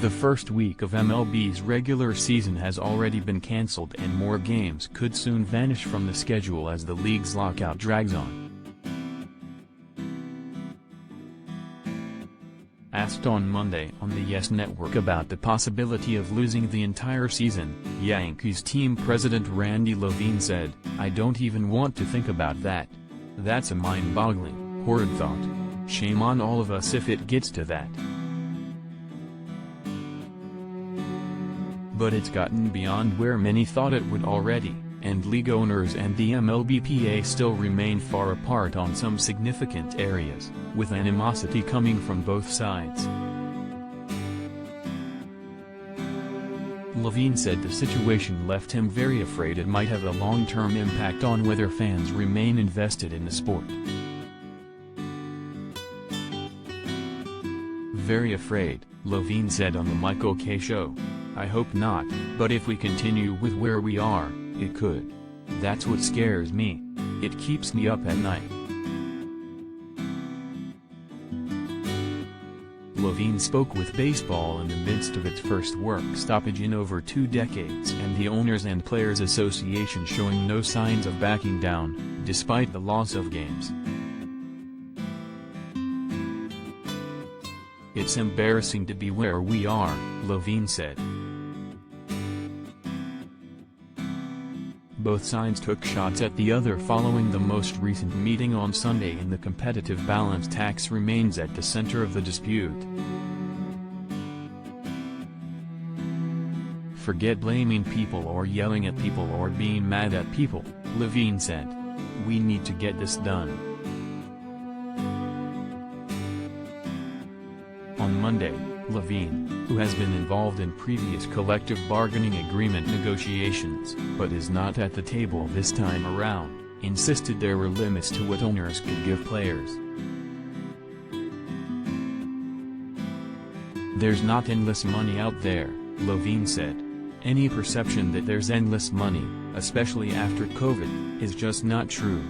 The first week of MLB's regular season has already been cancelled and more games could soon vanish from the schedule as the league's lockout drags on. Asked on Monday on the YES Network about the possibility of losing the entire season, Yankees team president Randy Levine said, "I don't even want to think about that. That's a mind-boggling, horrid thought. Shame on all of us if it gets to that. But it's gotten beyond where many thought it would already, and league owners and the MLBPA still remain far apart on some significant areas, with animosity coming from both sides." Levine said the situation left him very afraid it might have a long-term impact on whether fans remain invested in the sport. "Very afraid," Levine said on the Michael Kay show. "I hope not, but if we continue with where we are, it could. That's what scares me. It keeps me up at night." Levine spoke with baseball in the midst of its first work stoppage in over 2 decades and the Owners and Players Association showing no signs of backing down, despite the loss of games. "It's embarrassing to be where we are," Levine said. Both sides took shots at the other following the most recent meeting on Sunday, and the competitive balance tax remains at the center of the dispute. "Forget blaming people or yelling at people or being mad at people," Levine said. "We need to get this done." On Monday, Levine, who has been involved in previous collective bargaining agreement negotiations, but is not at the table this time around, insisted there were limits to what owners could give players. "There's not endless money out there," Levine said. "Any perception that there's endless money, especially after COVID, is just not true.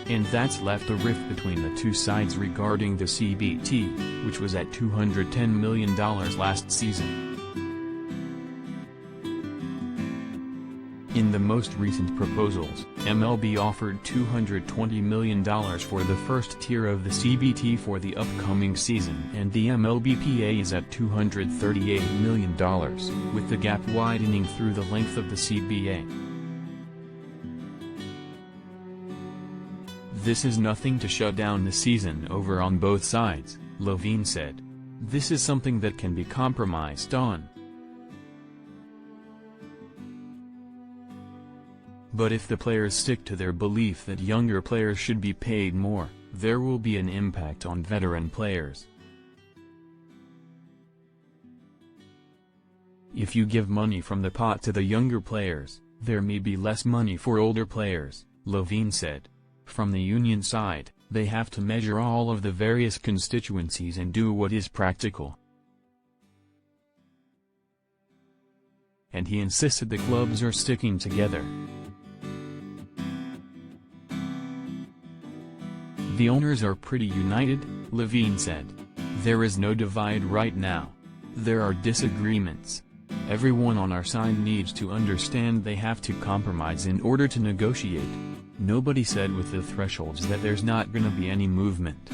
And that's left a rift between the two sides regarding the CBT, which was at $210 million last season. In the most recent proposals, MLB offered $220 million for the first tier of the CBT for the upcoming season, and the MLBPA is at $238 million, with the gap widening through the length of the CBA. "This is nothing to shut down the season over on both sides," Levine said. "This is something that can be compromised on. But if the players stick to their belief that younger players should be paid more, there will be an impact on veteran players. If you give money from the pot to the younger players, there may be less money for older players," Levine said. "From the union side, they have to measure all of the various constituencies and do what is practical." And he insisted the clubs are sticking together. "The owners are pretty united," Levine said. "There is no divide right now. There are disagreements. Everyone on our side needs to understand they have to compromise in order to negotiate. Nobody said with the thresholds that there's not gonna be any movement."